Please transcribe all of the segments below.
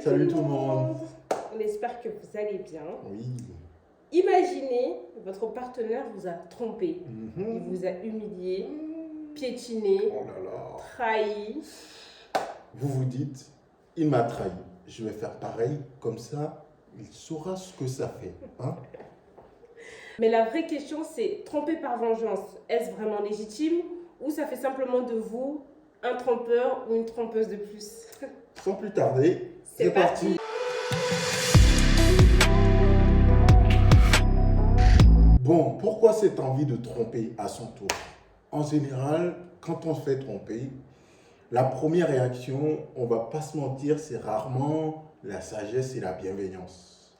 Salut tout le monde. On espère que vous allez bien. Oui. Imaginez, votre partenaire vous a trompé. Il Mhm. vous a humilié, piétiné, Oh là là. trahi. Vous vous dites, il m'a trahi. Je vais faire pareil, comme ça, il saura ce que ça fait. Hein? Mais la vraie question, c'est tromper par vengeance. Est-ce vraiment légitime ou ça fait simplement de vous un trompeur ou une trompeuse de plus? Sans plus tarder, C'est parti. Bon, pourquoi cette envie de tromper à son tour? En général, quand on se fait tromper, la première réaction, on va pas se mentir, c'est rarement la sagesse et la bienveillance.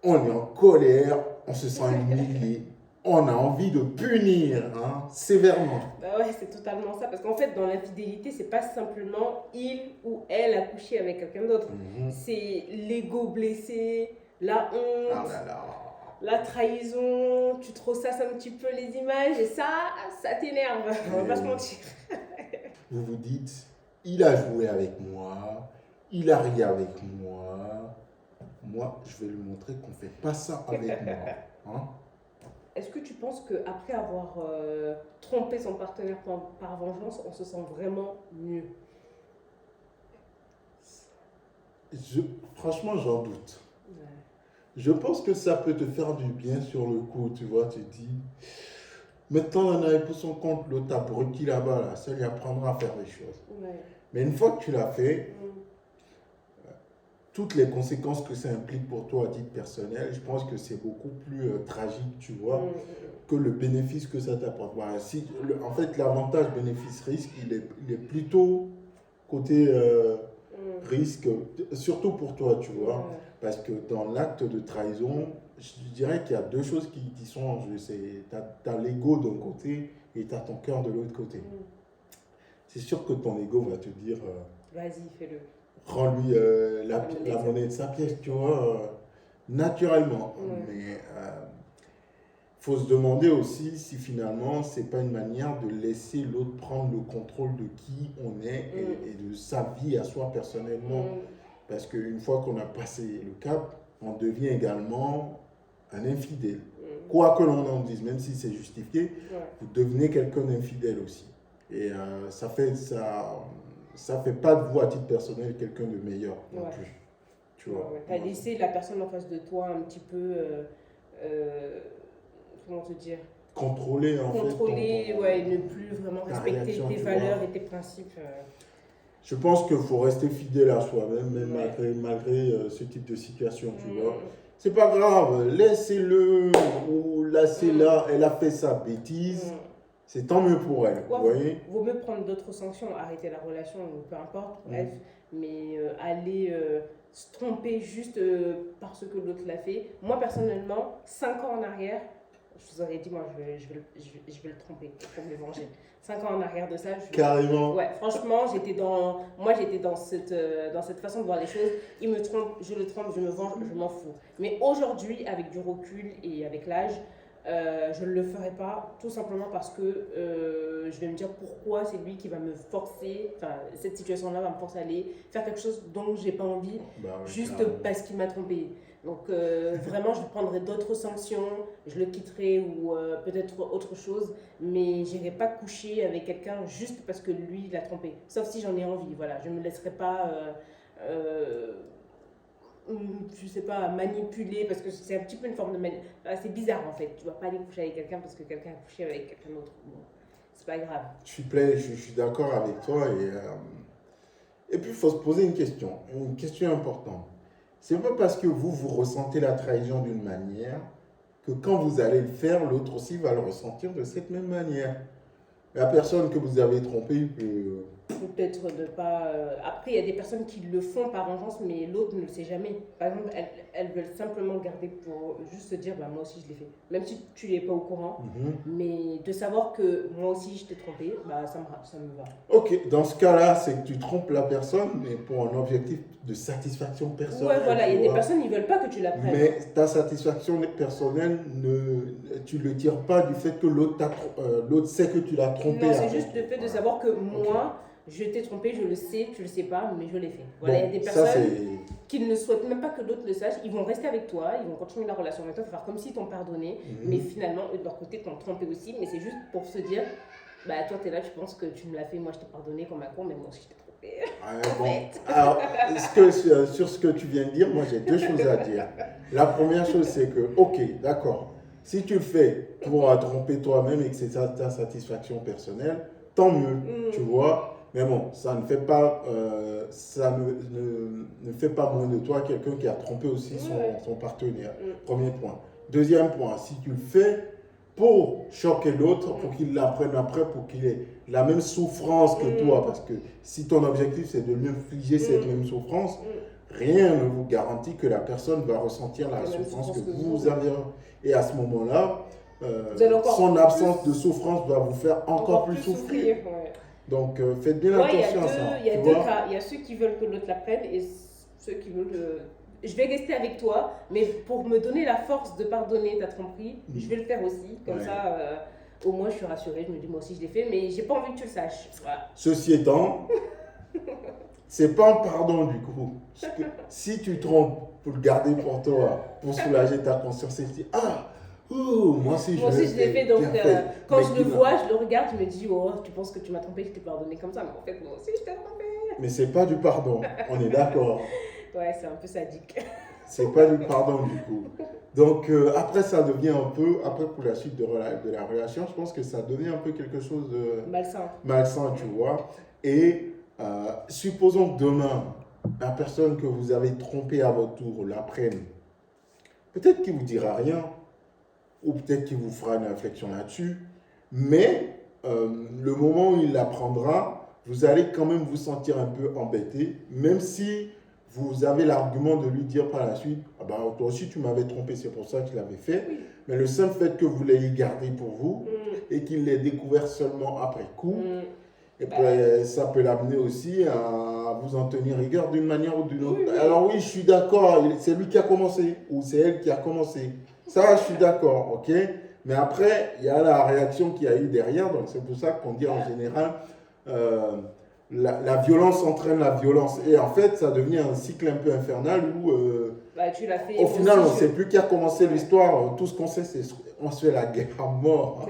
On est en colère, on se sent humilié, on a envie de punir, hein, sévèrement. Bah ouais, c'est totalement ça. Parce qu'en fait, dans l'infidélité, c'est pas simplement il ou elle a couché avec quelqu'un d'autre. Mhm. C'est l'ego blessé, la honte. Ah là là. La trahison, tu te ressasses un petit peu les images et ça t'énerve, on va pas se mentir. Vous vous dites, il a joué avec moi, il a ri avec moi. Moi, je vais lui montrer qu'on ne fait pas ça avec moi. Hein? Est-ce que tu penses qu'après avoir trompé son partenaire par vengeance, on se sent vraiment mieux? Franchement, j'en doute. Ouais. Je pense que ça peut te faire du bien sur le coup, tu vois, tu te dis. Maintenant, on a pour son compte l'autre abruti là-bas, là, ça lui apprendra à faire des choses. Ouais. Mais une fois que tu l'as fait, Mm. toutes les conséquences que ça implique pour toi à titre personnel, je pense que c'est beaucoup plus tragique, tu vois, que le bénéfice que ça t'apporte. Voilà, en fait, l'avantage bénéfice-risque, il est plutôt côté risque, surtout pour toi, tu vois. Ouais. Parce que dans l'acte de trahison, je dirais qu'il y a deux choses qui sont en jeu. Tu as l'ego d'un côté et tu as ton cœur de l'autre côté. Mm. C'est sûr que ton ego va te dire, Vas-y, fais-le. rends-lui la monnaie de sa pièce, tu vois, naturellement. Ouais. Mais faut se demander aussi si finalement, c'est pas une manière de laisser l'autre prendre le contrôle de qui on est et de sa vie à soi personnellement. Mm. Parce qu'une fois qu'on a passé le cap, on devient également un infidèle. Mm. Quoi que l'on en dise, même si c'est justifié, Ouais. vous devenez quelqu'un d'infidèle aussi. Et ça fait pas de vous à titre personnel quelqu'un de meilleur non Ouais. plus. Tu vois. Ouais. T'as laissé la personne en face de toi un petit peu, comment te dire, Contrôler en contrôler, fait. ouais, ne plus vraiment ta respecter réaction, tes tu valeurs vois. et tes principes. Je pense qu'il faut rester fidèle à soi-même, même Ouais. malgré ce type de situation, tu Mm. vois. C'est pas grave, laissez-le ou laissez-la, elle a fait sa bêtise, Mm. c'est tant mieux pour elle, Ouais, vous voyez. vaut mieux prendre d'autres sanctions, arrêter la relation, ou peu importe, bref, mais aller se tromper juste parce que l'autre l'a fait. Moi, personnellement, 5 ans en arrière, je vous aurais dit, moi, je vais le tromper pour me venger. 5 ans en arrière de ça, Carrément. ouais, franchement, j'étais dans cette façon de voir les choses. Il me trompe, je le trompe, je me venge, je m'en fous. Mais aujourd'hui, avec du recul et avec l'âge, je ne le ferai pas, tout simplement parce que je vais me dire pourquoi c'est lui qui va me forcer, enfin, cette situation-là va me forcer à aller faire quelque chose dont j'ai pas envie, Bah ouais, juste carrément. parce qu'il m'a trompé. Donc vraiment, je prendrai d'autres sanctions, je le quitterai ou peut-être autre chose, mais j'irai pas coucher avec quelqu'un juste parce que lui l'a trompé. Sauf si j'en ai envie, voilà. Je me laisserai pas, je sais pas, manipuler parce que c'est un petit peu une forme de manipulation. C'est bizarre en fait. Tu vas pas aller coucher avec quelqu'un parce que quelqu'un a couché avec quelqu'un d'autre. Bon, c'est pas grave. Je suis d'accord avec toi et puis il faut se poser une question importante. C'est pas parce que vous ressentez la trahison d'une manière que quand vous allez le faire, l'autre aussi va le ressentir de cette même manière. La personne que vous avez trompée peut... Peut-être de pas. Après, il y a des personnes qui le font par vengeance, mais l'autre ne le sait jamais. Par exemple, elles veulent simplement garder pour juste se dire, bah, moi aussi je l'ai fait. Même si tu n'es pas au courant, mais de savoir que moi aussi je t'ai trompé, bah, ça me va. Ok, dans ce cas-là, c'est que tu trompes la personne, mais pour un objectif de satisfaction personnelle. Ouais, voilà, il y a tu des vois. personnes, ils veulent pas que tu la prennes. Mais ta satisfaction personnelle, tu ne le tires pas du fait que l'autre sait que tu l'as trompé. Non, c'est avant. juste le fait de Voilà. savoir que moi, je t'ai trompé, je le sais, tu le sais pas, mais je l'ai fait. Voilà, il y a des personnes. Ça, c'est qu'ils ne souhaitent même pas que l'autre le sache, ils vont rester avec toi, ils vont continuer la relation avec toi, faire comme s'ils t'ont pardonné, mais finalement, eux de leur côté, t'ont trompé aussi, mais c'est juste pour se dire, bah toi t'es là, tu penses que tu me l'as fait, moi je t'ai pardonné comme un con, mais moi aussi je t'ai trompé. Bon. Alors, sur ce que tu viens de dire, moi j'ai deux choses à dire. La première chose, c'est que, ok, d'accord, si tu le fais pour tromper toi-même et que c'est ta satisfaction personnelle, tant mieux, tu vois. Mais bon, ça ne fait pas, ne fait pas moins de toi quelqu'un qui a trompé aussi son partenaire. Premier point. Deuxième point, si tu le fais pour choquer l'autre, pour qu'il l'apprenne après, pour qu'il ait la même souffrance que toi, parce que si ton objectif c'est de lui infliger cette même souffrance, rien ne vous garantit que la personne va ressentir la souffrance que vous avez. Et à ce moment-là, son absence de souffrance va vous faire encore plus souffrir. Donc, faites bien attention à ça. Il y a deux cas. Il y a ceux qui veulent que l'autre l'apprenne et ceux qui veulent que... Je vais rester avec toi, mais pour me donner la force de pardonner ta tromperie, je vais le faire aussi. Comme ça, au moins, je suis rassurée. Je me dis, moi aussi, je l'ai fait, mais j'ai pas envie que tu le saches. Voilà. Ceci étant, c'est pas un pardon du coup. Parce que si tu trompes pour le garder pour toi, pour soulager ta conscience, et tu dis, moi aussi je l'ai fait, donc quand je le vois, je le regarde, je me dis, oh, tu penses que tu m'as trompé, je t'ai pardonné comme ça, mais en fait, moi aussi, je t'ai trompé. Mais c'est pas du pardon, on est d'accord. Ouais, c'est un peu sadique. C'est pas du pardon du coup. Donc après, ça devient un peu, après pour la suite de la relation, je pense que ça devient un peu quelque chose de malsain, tu vois. Et supposons que demain, la personne que vous avez trompée à votre tour l'apprenne. Peut-être qu'il ne vous dira rien, ou peut-être qu'il vous fera une réflexion là-dessus, mais le moment où il l'apprendra, vous allez quand même vous sentir un peu embêté, même si vous avez l'argument de lui dire par la suite, toi aussi tu m'avais trompé, c'est pour ça que je l'avais fait, mais le simple fait que vous l'ayez gardé pour vous et qu'il l'ait découvert seulement après coup, et puis, ça peut l'amener aussi à vous en tenir rigueur d'une manière ou d'une autre. Alors oui, je suis d'accord, c'est lui qui a commencé ou c'est elle qui a commencé. Ça, je suis d'accord, ok? Mais après, il y a la réaction qu'il y a eu derrière, donc c'est pour ça qu'on dit en général, la violence entraîne la violence. Et en fait, ça devient un cycle un peu infernal où, tu l'as fait, au final, on ne sait plus qui a commencé l'histoire. Tout ce qu'on sait, c'est qu'on se fait la guerre à mort.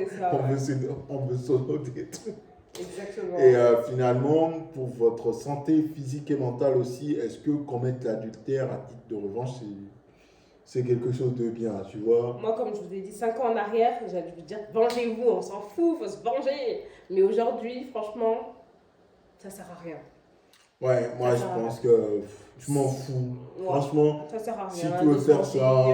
On veut s'auto-détruire. Exactement. Et finalement, pour votre santé physique et mentale aussi, est-ce que commettre l'adultère à titre de revanche, c'est quelque chose de bien, tu vois? Moi, comme je vous ai dit, 5 ans en arrière, j'allais vous dire, vengez-vous, on s'en fout, faut se venger. Mais aujourd'hui, franchement, ça sert à rien. Ouais, moi je pense que je m'en fous. Franchement, ça sert à rien, si tu veux faire ça,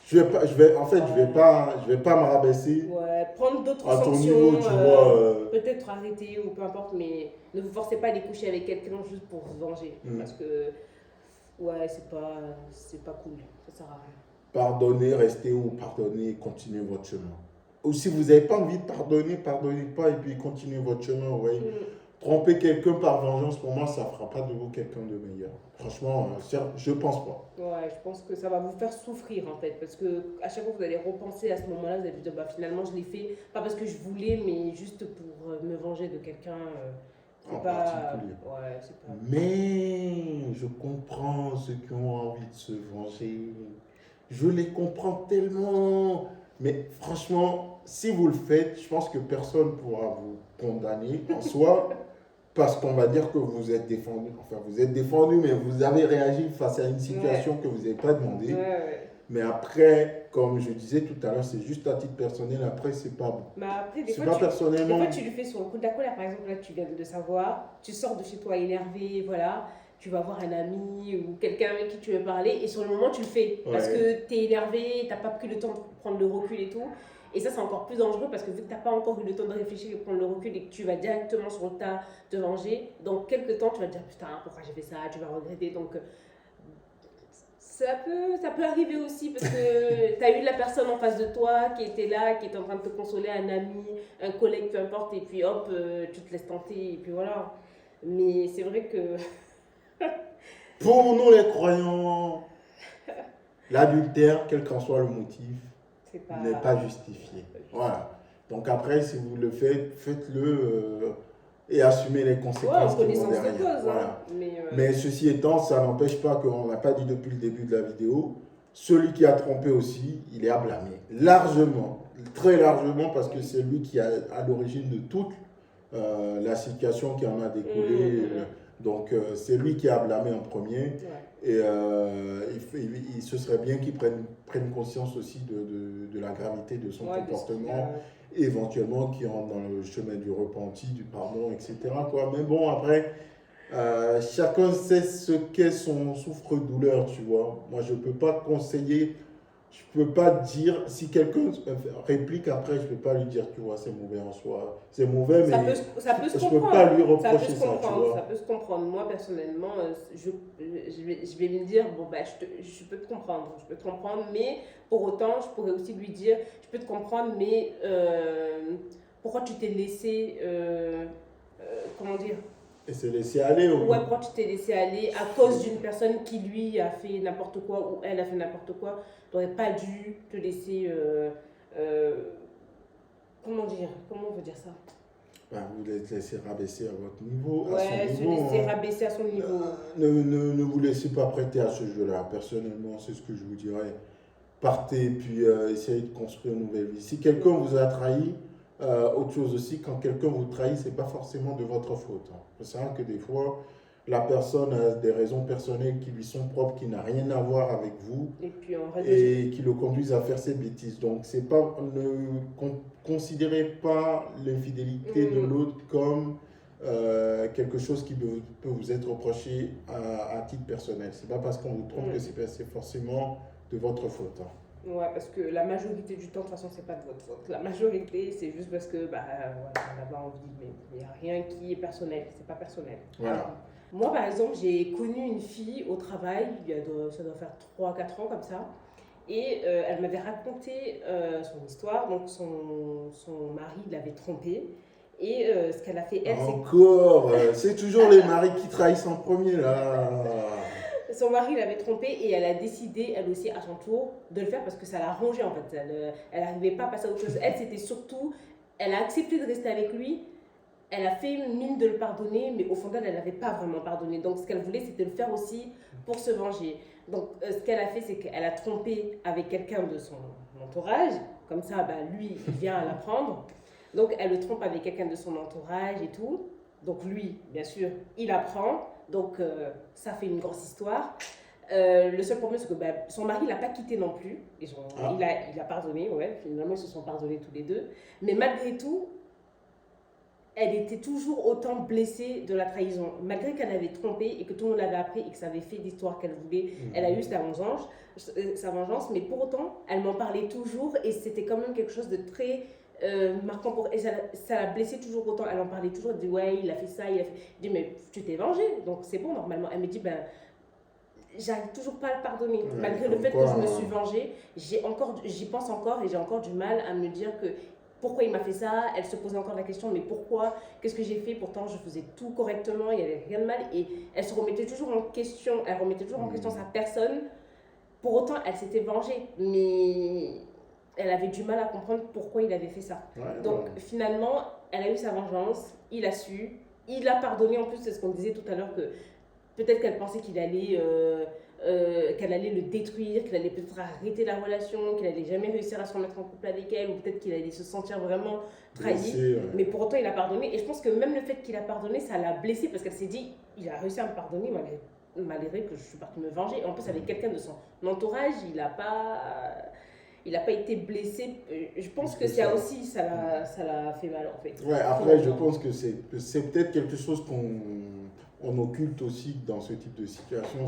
je vais pas me rabaisser. Ouais, prendre d'autres à ton sanctions, niveau, tu vois. peut-être arrêter ou peu importe, mais ne vous forcez pas à aller coucher avec quelqu'un juste pour vous venger. Parce que, c'est pas cool, ça sert à rien. Pardonnez, restez ou pardonnez, continuez votre chemin. Ou si vous n'avez pas envie de pardonner, pardonnez pas et puis continuez votre chemin, ouais. Tromper quelqu'un par vengeance, pour moi, ça ne fera pas de vous quelqu'un de meilleur. Franchement, je pense pas. Ouais, je pense que ça va vous faire souffrir en fait, parce que à chaque fois que vous allez repenser à ce moment-là, vous allez vous dire, finalement je l'ai fait, pas parce que je voulais, mais juste pour me venger de quelqu'un. En particulier. Ouais, c'est pas... Mais je comprends ceux qui ont envie de se venger. Je les comprends tellement. Mais franchement, si vous le faites, je pense que personne ne pourra vous condamner en soi. Parce qu'on va dire que vous êtes défendu. Enfin, vous êtes défendu, mais vous avez réagi face à une situation que vous n'avez pas demandé. Mais après, comme je disais tout à l'heure, c'est juste à titre personnel. Après, c'est pas bon. Mais après, des fois, personnellement. Des fois, tu le fais sur le coup de la colère. Par exemple, là, tu viens de savoir, tu sors de chez toi énervé, voilà. Tu vas voir un ami ou quelqu'un avec qui tu veux parler. Et sur le moment, tu le fais. Parce que tu es énervé, tu n'as pas pris le temps de prendre le recul et tout. Et ça, c'est encore plus dangereux parce que vu que tu n'as pas encore eu le temps de réfléchir et de prendre le recul et que tu vas directement sur le tas te venger, dans quelques temps, tu vas te dire putain, pourquoi j'ai fait ça, tu vas regretter. Donc, ça peut arriver aussi parce que tu as eu la personne en face de toi qui était là, qui était en train de te consoler, un ami, un collègue, peu importe, et puis hop, tu te laisses tenter, et puis voilà. Mais c'est vrai que. Pour nous, les croyants, l'adultère, quel qu'en soit le motif, n'est pas justifié. Voilà. Donc après, si vous le faites, faites-le et assumer les Ouais, conséquences en qui vont connaissance de derrière. cause. Voilà. Hein. Mais ceci étant, ça n'empêche pas qu'on n'a pas dit depuis le début de la vidéo, celui qui a trompé aussi, il est à blâmer. Largement, très largement, parce que c'est lui qui est à l'origine de toute la situation qui en a découlé. Donc c'est lui qui a blâmé en premier. Ouais. Et ce serait bien qu'il prenne conscience aussi de la gravité de son comportement, éventuellement qui entre dans le chemin du repenti, du pardon, etc. Quoi. Mais bon, après, chacun sait ce qu'est son souffre-douleur, tu vois. Moi, je ne peux pas conseiller, je ne peux pas dire, si quelqu'un réplique après, je ne peux pas lui dire, tu vois, c'est mauvais en soi. C'est mauvais, mais ça peut se je ne peux pas lui reprocher ça, tu vois. Ça peut se comprendre. Moi, personnellement, je vais me dire, bon, bah, je peux te comprendre. Je peux te comprendre, mais pour autant, je pourrais aussi lui dire, je peux te comprendre, mais pourquoi tu t'es laissé, comment dire, et se laisser aller. Ouais, pourquoi tu t'es laissé aller à cause d'une personne qui, lui, a fait n'importe quoi ou elle a fait n'importe quoi. Tu n'aurais pas dû te laisser... comment dire? Comment on veut dire ça? Bah, vous laissez rabaisser à votre niveau. Ouais, à son se niveau, laisser rabaisser à son niveau. Ne vous laissez pas prêter à ce jeu-là. Personnellement, c'est ce que je vous dirais. Partez, puis essayez de construire une nouvelle vie. Si quelqu'un vous a trahi, autre chose aussi, quand quelqu'un vous trahit, ce n'est pas forcément de votre faute. Il faut savoir que des fois, la personne a des raisons personnelles qui lui sont propres, qui n'ont rien à voir avec vous, et qui le conduisent à faire ses bêtises. Donc, c'est pas, ne considérez pas l'infidélité de l'autre comme quelque chose qui peut vous être reproché à titre personnel. C'est pas parce qu'on vous trompe que c'est forcément de votre faute. Ouais, parce que la majorité du temps, de toute façon, c'est pas de votre faute. La majorité, c'est juste parce que, bah, voilà, on n'a pas envie, mais il n'y a rien qui est personnel, c'est pas personnel. Voilà. Alors, moi, par exemple, j'ai connu une fille au travail, ça doit faire 3-4 ans comme ça, et elle m'avait raconté son histoire. Donc, son mari l'avait trompée, et ce qu'elle a fait, elle, c'est toujours les maris qui trahissent en premier, là. Son mari l'avait trompée et elle a décidé, elle aussi, à son tour, de le faire parce que ça l'a rongée en fait. Elle n'arrivait pas à passer à autre chose. Elle, c'était surtout, elle a accepté de rester avec lui, elle a fait mine de le pardonner, mais au fond d'elle, elle n'avait pas vraiment pardonné. Donc ce qu'elle voulait, c'était le faire aussi pour se venger. Donc ce qu'elle a fait, c'est qu'elle a trompé avec quelqu'un de son entourage. Comme ça, bah, lui, il vient à la prendre. Donc elle le trompe avec quelqu'un de son entourage et tout. Donc lui, bien sûr, il apprend. Donc, ça fait une grosse histoire. Le seul problème, c'est que son mari ne l'a pas quitté non plus. Il a pardonné, ouais. Finalement, ils se sont pardonnés tous les deux. Mais malgré tout, elle était toujours autant blessée de la trahison. Malgré qu'elle avait trompé et que tout le monde l'avait appris et que ça avait fait l'histoire qu'elle voulait, elle a eu sa vengeance. Mais pour autant, elle m'en parlait toujours et c'était quand même quelque chose de très... marquant pour elle, ça l'a blessée toujours autant. Elle en parlait toujours, elle dit ouais, il a fait ça, il a fait. Je dis mais tu t'es vengé, donc c'est bon normalement. Elle me dit ben j'arrive toujours pas à le pardonner. Ouais, malgré le fait que je me suis vengée, j'y pense encore et j'ai encore du mal à me dire que pourquoi il m'a fait ça. Elle se posait encore la question mais pourquoi, qu'est-ce que j'ai fait, pourtant je faisais tout correctement, il n'y avait rien de mal et elle se remettait toujours en question, sa personne. Pour autant elle s'était vengée, mais elle avait du mal à comprendre pourquoi il avait fait ça. Ouais, donc finalement, elle a eu sa vengeance, il a su, il a pardonné. En plus, c'est ce qu'on disait tout à l'heure, que peut-être qu'elle pensait qu'elle allait le détruire, qu'il allait peut-être arrêter la relation, qu'il allait jamais réussir à se remettre en couple avec elle, ou peut-être qu'il allait se sentir vraiment trahi. Ouais. Mais pour autant, il a pardonné. Et je pense que même le fait qu'il a pardonné, ça l'a blessée parce qu'elle s'est dit, il a réussi à me pardonner malgré que je suis partie me venger. En plus, avec quelqu'un de son entourage, il n'a pas été blessé. Je pense que ça aussi, ça l'a fait mal en fait. Ouais, après, je pense que c'est peut-être quelque chose qu'on occulte aussi dans ce type de situation.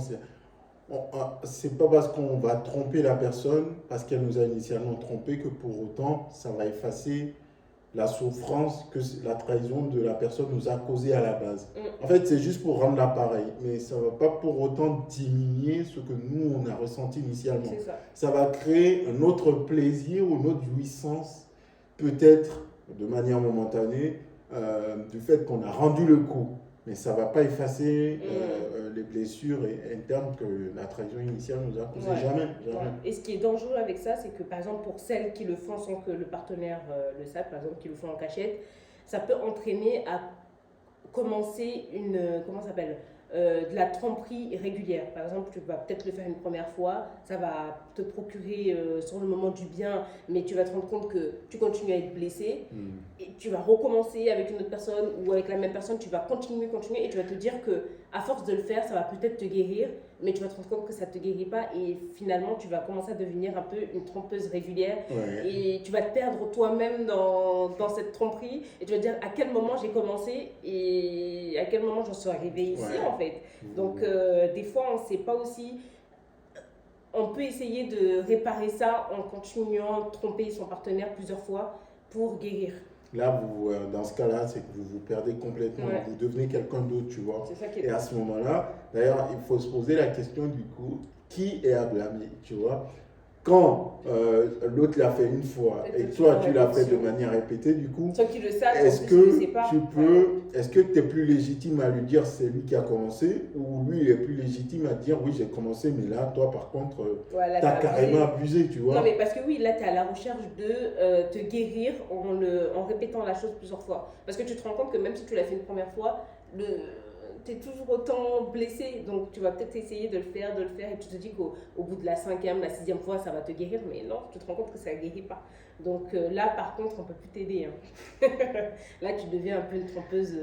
C'est pas parce qu'on va tromper la personne, parce qu'elle nous a initialement trompé, que pour autant, ça va effacer la souffrance que la trahison de la personne nous a causée à la base. En fait, c'est juste pour rendre l'appareil, mais ça ne va pas pour autant diminuer ce que nous, on a ressenti initialement. Ça va créer un autre plaisir ou une autre jouissance, peut-être de manière momentanée, du fait qu'on a rendu le coup. Mais ça ne va pas effacer les blessures internes que la trahison initiale nous a causées. Jamais. Et ce qui est dangereux avec ça, c'est que par exemple pour celles qui le font sans que le partenaire le sache, par exemple qui le font en cachette, ça peut entraîner à commencer comment ça s'appelle, de la tromperie régulière. Par exemple, tu vas peut-être le faire une première fois, ça va te procurer sur le moment du bien, mais tu vas te rendre compte que tu continues à être blessé. Et tu vas recommencer avec une autre personne ou avec la même personne, tu vas continuer et tu vas te dire que à force de le faire, ça va peut-être te guérir, mais tu vas te rendre compte que ça ne te guérit pas et finalement tu vas commencer à devenir un peu une trompeuse régulière et tu vas te perdre toi-même dans cette tromperie et tu vas te dire à quel moment j'ai commencé et à quel moment j'en suis arrivée ici en fait. Donc des fois on ne sait pas aussi, on peut essayer de réparer ça en continuant de tromper son partenaire plusieurs fois pour guérir. Là, dans ce cas-là, c'est que vous vous perdez complètement, vous devenez quelqu'un d'autre, tu vois. C'est ça qui est et à ce moment-là, d'ailleurs, il faut se poser la question du coup, qui est à blâmer, tu vois. Quand l'autre l'a fait une fois et que toi, tu l'as fait de manière répétée, du coup, sans qu'il le sache, est-ce que tu es plus légitime à lui dire c'est lui qui a commencé ou lui, il est plus légitime à dire oui, j'ai commencé, mais là, toi, par contre, tu as carrément abusé, tu vois. Non, mais parce que oui, là, tu es à la recherche de te guérir en répétant la chose plusieurs fois. Parce que tu te rends compte que même si tu l'as fait une première fois, tu es toujours autant blessé. Donc, tu vas peut-être essayer de le faire, et tu te dis qu'au bout de la 5e, la 6e fois, ça va te guérir. Mais non, tu te rends compte que ça ne guérit pas. Donc là, par contre, on ne peut plus t'aider. Hein. Là, tu deviens un peu une trompeuse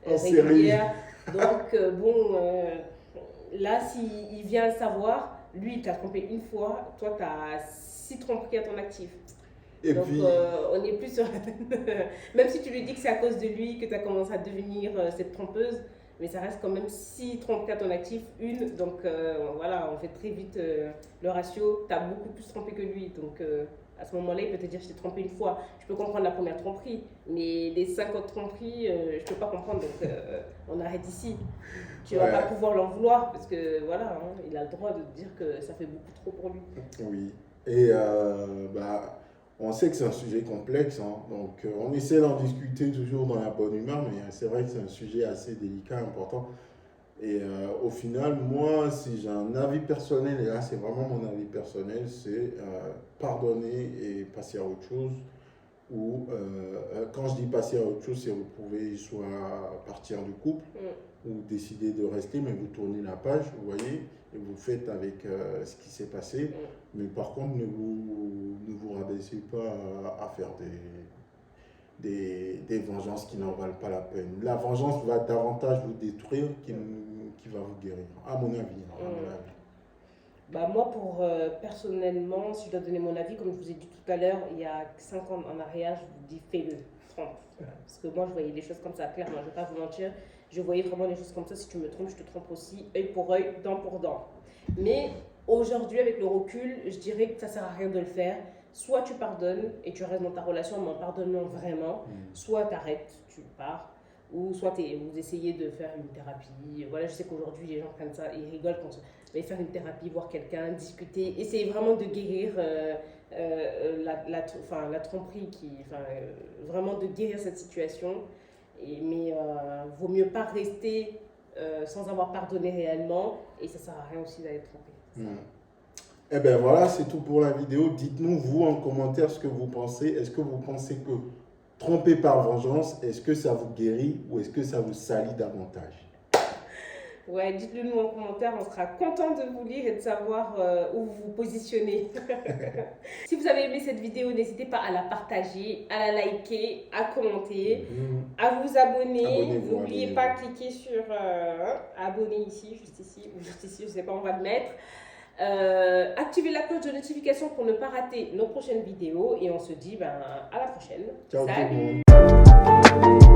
régulière. Donc, là, s'il vient le savoir, lui, il t'a trompé une fois, toi, tu as 6 tromperies à ton actif. Et donc, puis, on n'est plus sur la peine. Même si tu lui dis que c'est à cause de lui que tu as commencé à devenir cette trompeuse, mais ça reste quand même 6 tromperies à ton actif, une. Donc, voilà, on fait très vite le ratio. Tu as beaucoup plus trompé que lui. Donc, à ce moment-là, il peut te dire je t'ai trompé une fois. Je peux comprendre la première tromperie, mais les 50 tromperies, je ne peux pas comprendre. Donc, on arrête ici. Tu ne vas pas pouvoir l'en vouloir parce que voilà, hein, il a le droit de te dire que ça fait beaucoup trop pour lui. Oui. Et on sait que c'est un sujet complexe, hein, donc on essaie d'en discuter toujours dans la bonne humeur, mais c'est vrai que c'est un sujet assez délicat, important. Et au final, moi, si j'ai un avis personnel, et là c'est vraiment mon avis personnel, c'est pardonner et passer à autre chose. Ou quand je dis passer à autre chose, c'est que vous pouvez soit partir du couple ou décider de rester, mais vous tournez la page, vous voyez, et vous faites avec ce qui s'est passé. Mais par contre, ne vous rabaissez pas à faire des vengeances qui n'en valent pas la peine. La vengeance va davantage vous détruire qu'il va vous guérir, à mon avis. Bah moi, personnellement, si je dois donner mon avis, comme je vous ai dit tout à l'heure, il y a 5 ans en arrière, je vous dis fais-le, trompe. Parce que moi, je voyais les choses comme ça, clairement, je ne vais pas vous mentir. Je voyais vraiment les choses comme ça. Si tu me trompes, je te trompe aussi, œil pour œil, dent pour dent. Mais aujourd'hui, avec le recul, je dirais que ça ne sert à rien de le faire. Soit tu pardonnes et tu restes dans ta relation, mais en pardonnant vraiment, soit tu arrêtes, tu pars, ou soit vous essayez de faire une thérapie. Voilà, je sais qu'aujourd'hui, les gens prennent ça, ils rigolent quand ils faire une thérapie, voir quelqu'un, discuter, essayer vraiment de guérir la tromperie, vraiment de guérir cette situation. Mais vaut mieux pas rester sans avoir pardonné réellement, et ça sert à rien aussi d'aller tromper. Eh bien voilà, c'est tout pour la vidéo. Dites-nous, vous, en commentaire, ce que vous pensez. Est-ce que vous pensez que tromper par vengeance, est-ce que ça vous guérit ou est-ce que ça vous salit davantage? Ouais, dites-le nous en commentaire, on sera content de vous lire et de savoir où vous vous positionnez. Si vous avez aimé cette vidéo, n'hésitez pas à la partager, à la liker, à commenter, à vous abonner. N'oubliez pas de cliquer sur abonner ici, juste ici, ou juste ici, je ne sais pas, on va le mettre. Activez la cloche de notification pour ne pas rater nos prochaines vidéos et on se dit à la prochaine. Ciao tout le monde.